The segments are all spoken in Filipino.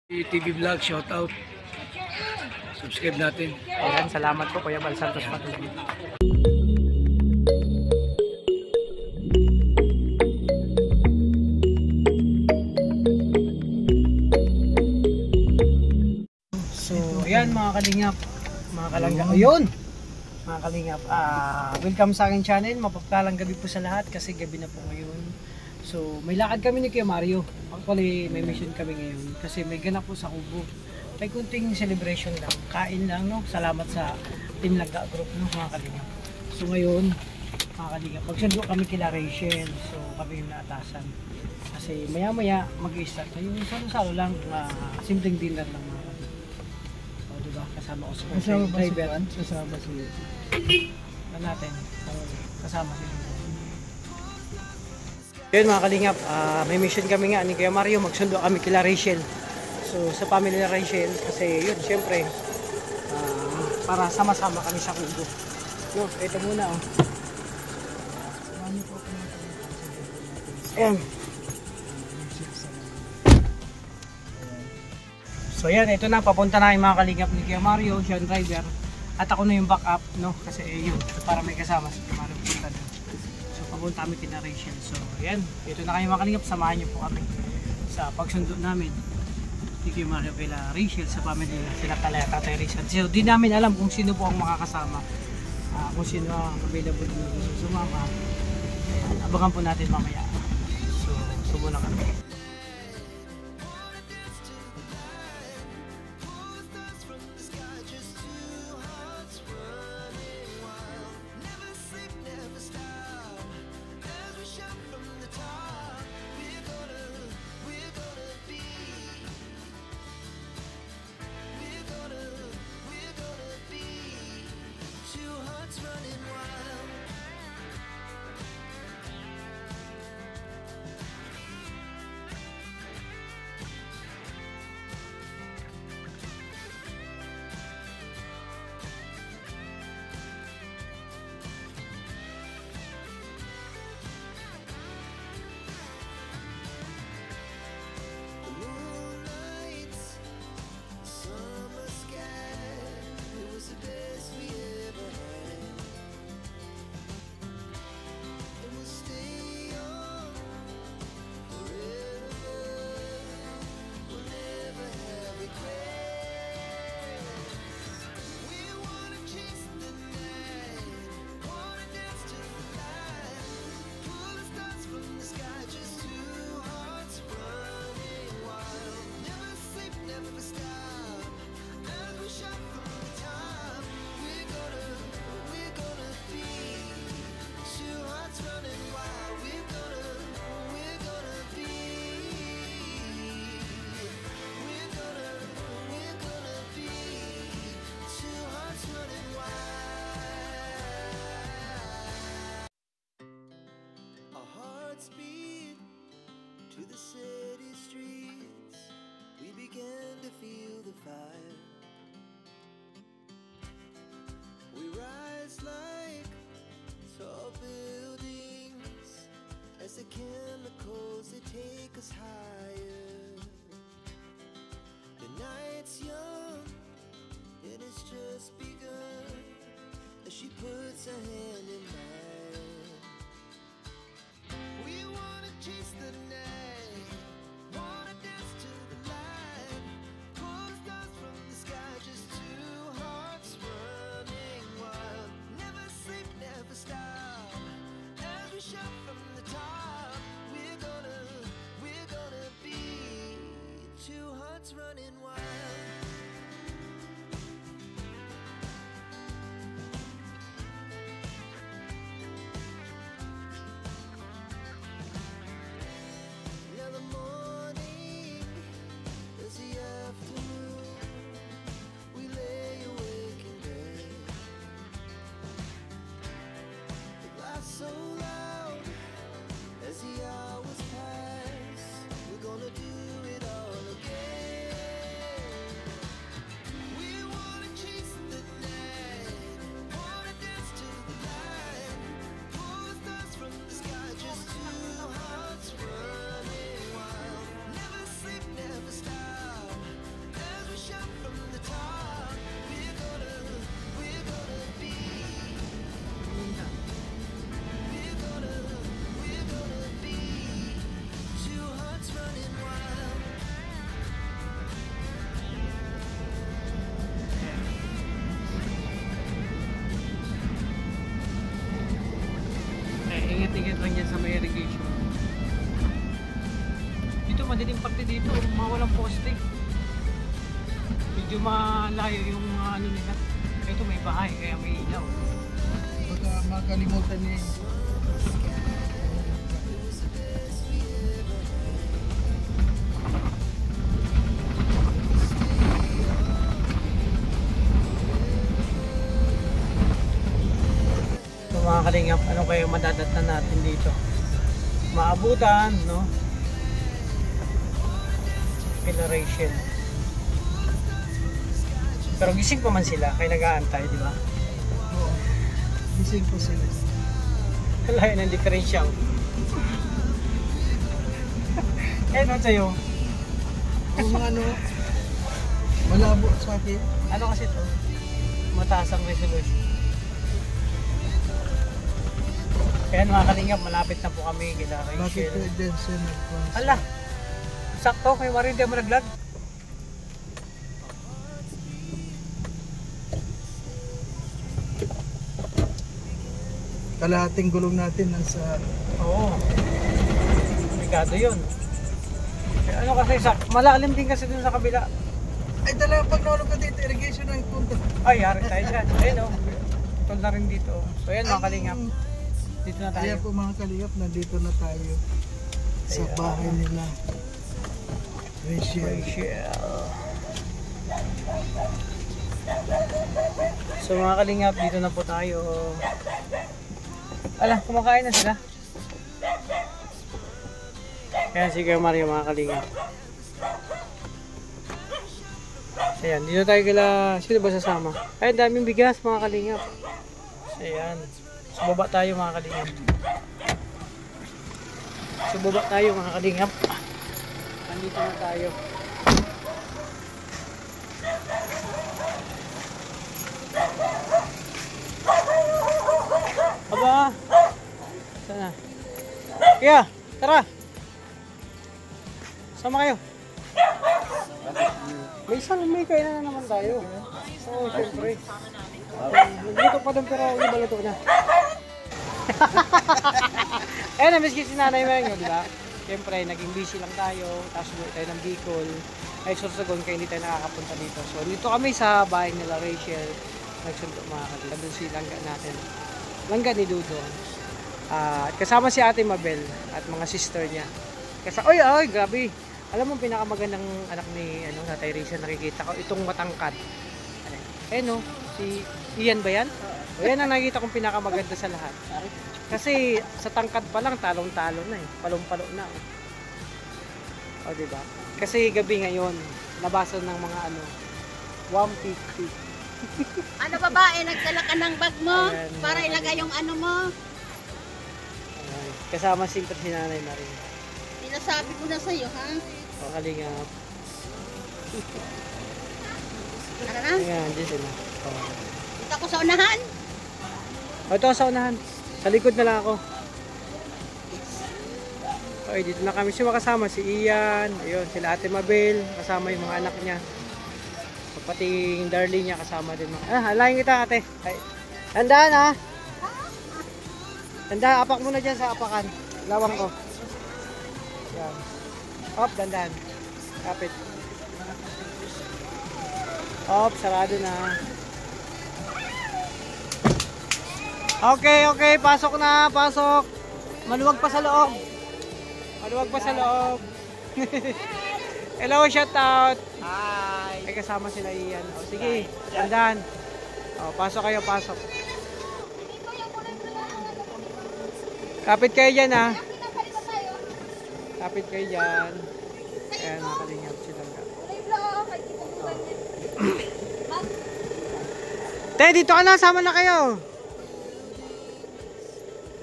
TV Vlog, shout out. Subscribe natin. Ayan, salamat po Kuya Bal Santos Patuloy. So, ayan mga kalingap, mga kalangga. Ayun! Mga kalingap, welcome sa aking channel. Mapagpalang gabi po sa lahat kasi gabi na po ngayon. So, may lakad kami ni Kuya Mario. Actually, may mission kami ngayon kasi may ganap po sa Kubo. May kunting celebration lang, kain lang, no? Salamat sa Team Langga Group, no, mga kalingap. So, ngayon, mga kalingap, magsundo kami kila Rachel. So, kami yung naatasan. Kasi maya-maya mag-i-start na yung salo-salo lang, simpleng dinner lang, mga kalingap. So, diba? Kasama ko sa driver. Kasama si Natin, kasama sila. Yun mga kalingap, may mission kami nga ni Kuya Mario, magsundo kami kila Rachel. So sa family na Rachel, kasi yun syempre para sama-sama kami sa Kubo. Yo, ito muna oh. Ayan. So yan, ito na, papunta na yung mga kalingap ni Kuya Mario, siya ang driver. At ako na yung backup, no? Kasi yun, para may kasama si Kuya Mario punta doon. So papunta kami kina Rachel. So yan, ito na kayo mga kalingap, samahan niyo po kami sa pagsundo namin. Kuya Mario kila Rachel sa family nila, sila kala Tatay Rachel. So di namin alam kung sino po ang makakasama, kung sino ang available na sumama. Abangan po natin mamaya. So subo na kami. To the city streets, we began to feel the fire. We rise like tall buildings as the chemicals they take us higher. The night's young and it's just begun as she puts her hand in mine. We wanna chase the night. Running wild. Now the morning is the afternoon. We lay awake in bed. The laughs so loud as the hours pass. We're gonna do it all again. ng poste. Medyo malayo yung ano nila. Ito may bahay kaya may ilaw. Baka makalimutan niya. So mga kalingap, ano kayo madadatnan natin dito? Maabutan, no? Kila Rachel. Pero gising pa man sila, kaya nag-aantay, di ba? Oo. Gising po sila. Wala yun ang diferensya. Eh, ano sa'yo? Kung ano, malabo sa akin. Ano kasi to? Mataas ang resolution. Kaya mga kalingap, malapit na po kami kila Bakit Rachel. Denson? Hala! Sakto, kay Marie di mo naglag. Kalahating gulong natin nasa... Oo. Obligado yun. Eh, ano kasi, malalim din kasi dun sa kabila. Ay talaga pag naulog ka dito, irrigation ang punta. Ay, yari tayo dyan. Ayun o. Tol na rin dito. So yan mga kalingap. Dito na tayo. Kaya po mga kalingap, nandito na tayo sa Ayan. bahay nila. Rachel. Rachel. So mga kalingap, dito na po tayo. Ala, kumakain na sila. Ayan, sige Mario mga kalingap. Ayan, dito tayo kila, sino ba sasama? Ay, daming bigas mga kalingap. Ayan. Subaba tayo mga kalingap. Subaba tayo mga kalingap. Nandito na tayo. Aba! Sana? Kaya, tara! Sama kayo. May kainan na naman tayo. Oo, syempre. Luto pa doon pero iba luto na. Eh, namiss kasi si Nanay Meng, di ba? Siyempre, naging busy lang tayo. Tapos umuwi tayo ng Bicol. Ay, Sorsogon, kaya hindi tayo nakakapunta dito. So, dito kami sa bahay nila Rachel. Nagsunto mga kalingap. Doon si langga natin. Langga ni Dudong. Kasama si Ate Mabel at mga sister niya. Oy, grabe. Alam mo, pinakamagandang anak ni Tatay Rachel nakikita ko. Itong matangkad. No, si Ian ba yan? O yan ang nakikita kong pinakamaganda sa lahat. Kasi sa tangkad pa lang, talong-talo na eh. Palong-palo na eh. O diba? Kasi gabi ngayon, nabasa ng mga 150. Ano babae, nagdala ka ng bag mo Ayan, para mga ilagay yung ano mo. Ayan. Kasama siyempre si Nanay Marie. Sinasabi ko na sa'yo, ha? O kalingap. Ano na? Ayan, dyan sila. O. Dito ako sa unahan. O, ito sa unahan. Sa likod na lang ako. Okay, dito na kami siya makasama. Si Ian, ayun, sila Ate Mabel, kasama yung mga anak niya. So, pati yung darling niya kasama din. Halayin kita ate. Ay. Tandaan ha. Tandaan, apak muna dyan sa apakan. Lawang ko. Yan. Hop, dandan. Kapit. Hop, sarado na. Okay, pasok na, pasok. Maluwag pa sa loob. Maluwag pa sa loob. Hello, shout out. Hi. Ay, kasama sila Ian. O, sige, dandan. O, pasok kayo, pasok. Kapit kayo dyan, ha. Kapit kayo dyan. Ayan, nakalingap sila. Te, dito ka na, sama na kayo.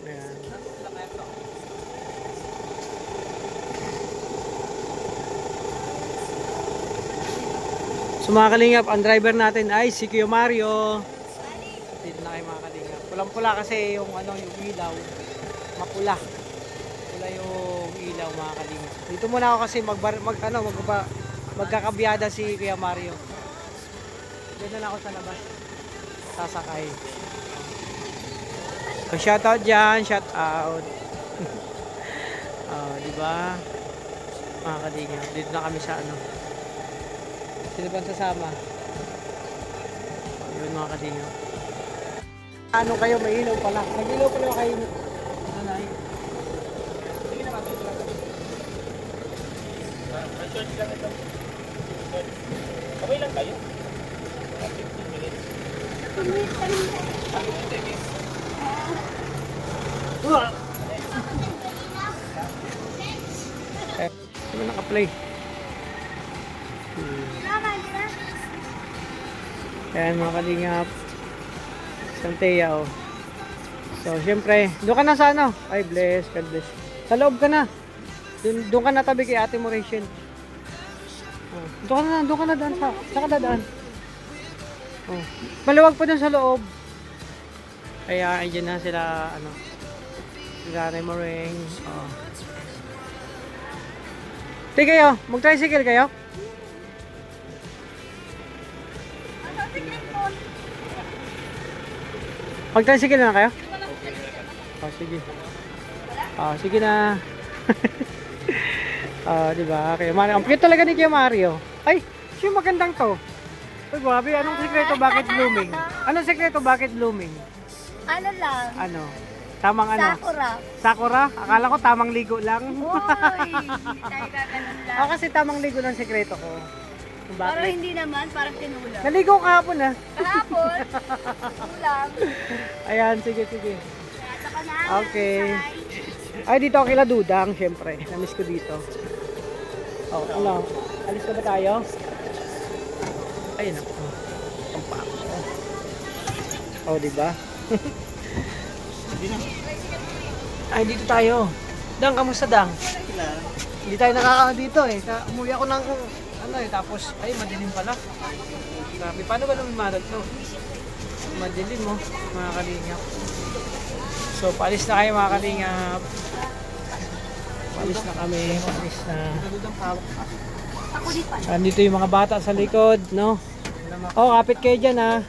Ayan. So mga kalingap, ang driver natin ay si Kuya Mario. Dito na kayo mga kalingap. Pulang-pula kasi yung yung ilaw. Mapula. Pula yung ilaw mga kalingap. Dito muna ako kasi magkakabiyada si Kuya Mario. Dito na lang ako sa labas. Sasakay. So shout out dyan, shout out. Di ba? mga kalingap. Dito na kami sa ano. Sino bang sasama? Yun mga kalingap. Ano kayo, may ilaw pala. Nag-ilaw pala kayo. Nanay. Sige na, dito lang. Church lang ito. Okay lang kayo? 15 minutes. Ano naka-play? Ayan mga kalingap. Santeya oh. So syempre, doon ka na sa ano? Ay bless, God bless. Sa loob ka na. Doon ka na tabi kay Ate mo Rachel. Oh, doon ka na daan sa kadadaan. Oh. Maluwag pa dun sa loob. Kaya andyan na sila ano. Sila Ate Moreng. Oh. Tingnan kayo, mag-tricycle kayo? Mag-tricycle na kayo? Oh, sige. Oh, sige na. Diba? Kaya Mario. Ang cute talaga ni Kuya Mario. Ay, siya magandang to. Ay, grabe. Anong sekreto bakit blooming? Anong sekreto bakit blooming? Ano lang? Ano? Tamang ano? Sakura. Sakura? Akala ko tamang ligo lang. Uy, hindi tayo gaganon lang. Ako kasi tamang ligo ng sekreto ko. Kung Parang bakit? hindi naman, parang tinula. Naligo kahapon ah. Kahapon, ulam. Ayan, sige, sige. Kaya ka na. Okay. Ay, dito ako kila Dudang, syempre. Namiss ko dito. Oh, ano? Alis na ba tayo? Ayun ako. Ang pako. Oh, diba? Ay, dito tayo. Dang, kamusta Dang? Hindi tayo nakakaano dito eh. Umuwi ako ng ano eh, tapos ay madilim pala. Grabe, paano ba lumimarag to? Madilim mo, mga kalingap. So, paalis na kayo mga kalingap. Paalis na kami, paalis na. Andito yung mga bata sa likod, no? Oh, kapit kayo dyan ha.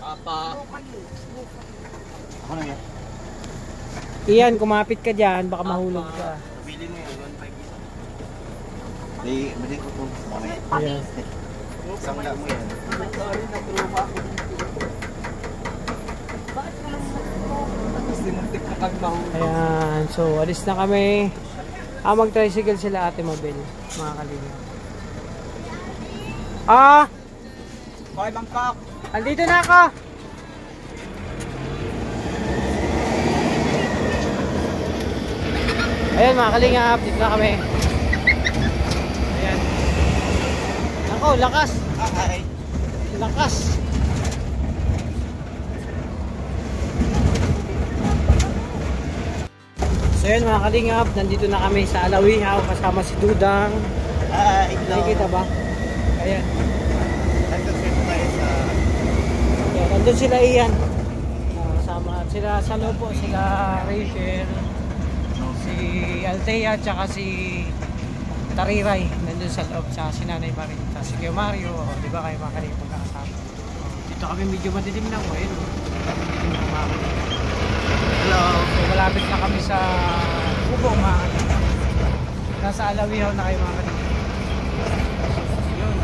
Iyan, kumapit ka dyan, baka mahulog ka. Bili mo yan, 1.5. Bili ko po. Ayan. Sangga mo yan. Ayan, so alis na kami. Mag-tricycle sila Ate Mabel, mga kalingap. Okay, Bangkok. Andito na ako! Ayan mga kalingap, dito na kami. Ayan. Ako, lakas! Ay. Lakas! So yun mga kalingap, nandito na kami sa Alawihaw kasama si Dudang. Nakikita ba? Ayan. Ayan, nandun sila Ian. Kasama sila sa loob po, sila Rachel, si Althea, tsaka si Tariray. Nandun sa loob, sa si Nanay Marie, sa si Kuya Mario. Di ba kayo mga kalingap magkakasama? Dito kami medyo madilim lang. Ayun, madilim lang mga kalingap. Hello. So, malapit na kami sa Kubo, mga kalingap. Nasa Alawihaw na kayo mga kalingap. Yun.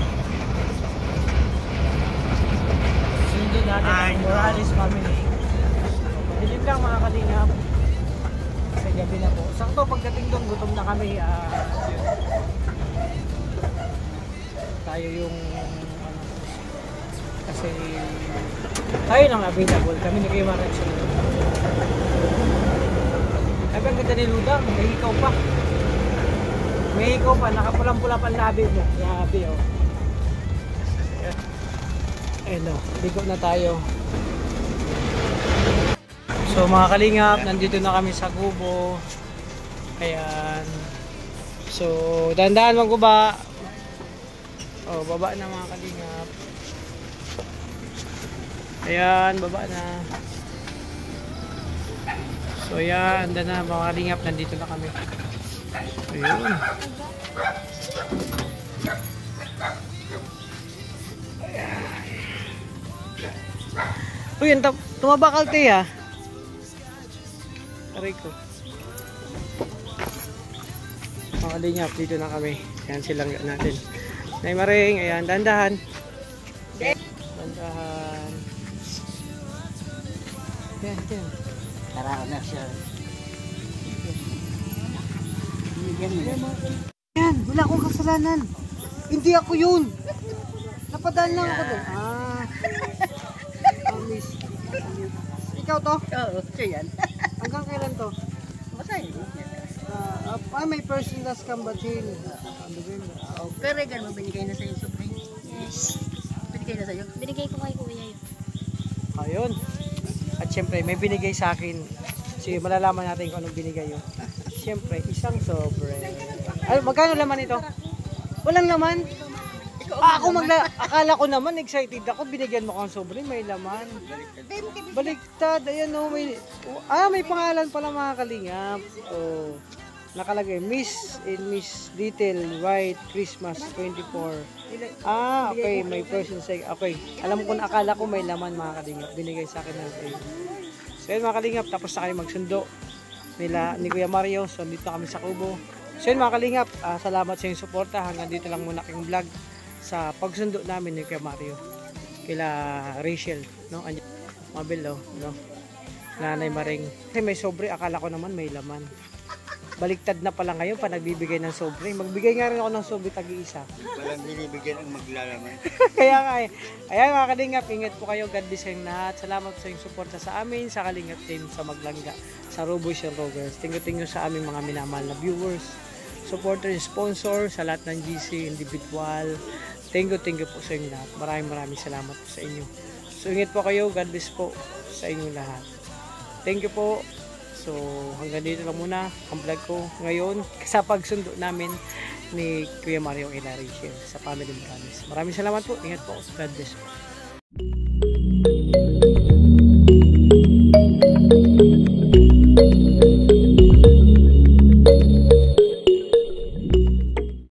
Sundin natin ang Morales family. Madilim lang mga kalingap. Kasi gabi na po. Sakto pagdating doon, gutom na kami. Tayo yung ano, kasi tayo lang available. Kami ni Kuya Mario sa loob. Ay, ang ganda ni Ludang. May hikaw pa. May hikaw pa. Nakapulang-pula pa ang labi mo. Grabe oh. Ayun oh. Ligo na tayo. So mga kalingap, nandito na kami sa Kubo. Ayan. So, dahan-dahan magbuba. Oh, baba na mga kalingap. Ayan, baba na. So ayan, anda na mga kalingap, nandito na kami. Ayun. Ayan. Uy, tumaba kalte ha. Aray ko. Mga kalingap, dito na kami. Yan silang natin. Nay Maring, ayan, dandahan. Dandahan. Yan, yan. Tara na siya. Yan, wala akong kasalanan. Hindi ako yun. Napadaan lang ako doon. Miss. Ikaw to? Oo, siya yan. Hanggang kailan to? Masaya. May person last kambatin. Pero regal mo, binigay na sa'yo sobre. Yes. Binigay na sa'yo. Binigay ko kay kuya yun. Ayun. At syempre, may binigay sa akin. So, malalaman natin kung anong binigay yun. Syempre, isang sobre. Ay, magkano laman ito? Walang laman? Akala ko naman, excited ako. Binigyan mo kang sobre, may laman. Baliktad. Ayan o, may pangalan pala mga kalingap. Oh, nakalagay, Miss Little White Christmas 24. Okay, may person say. Okay, alam ko na, akala ko may laman mga kalingap. Binigay sa akin ng So yun mga kalingap, tapos na kayo magsundo nila ni Kuya Mario. So dito kami sa Kubo. So yun mga kalingap, salamat sa inyong suporta. Hanggang dito lang muna aking vlog sa pagsundo namin ni Kuya Mario kila Rachel, no? Mabel, no? Nanay Maring. Kasi may sobre, akala ko naman may laman. Baliktad na pala ngayon pa nagbibigay ng sobre. Magbigay nga rin ako ng sobre tagi-isa. Walang binibigyan ang maglalaman. Kaya nga eh. Ayan mga kalingap, ingat po kayo. God bless kayong lahat. Salamat sa inyong suporta sa amin, sa Kalingap team, sa Maglangga, sa Roboys and Rogers. Tingnan sa aming mga minamahal na viewers, supporter, sponsor, sa lahat ng GC, individual. Thank you po sa inyo lahat. Maraming salamat po sa inyo. So ingat po kayo. God bless po sa inyong lahat. Thank you po. So hanggang dito lang muna ang vlog ko ngayon sa pagsundo namin ni Kuya Mario and Rachel sa Family Promise. Maraming salamat po. Ingat po. God bless po.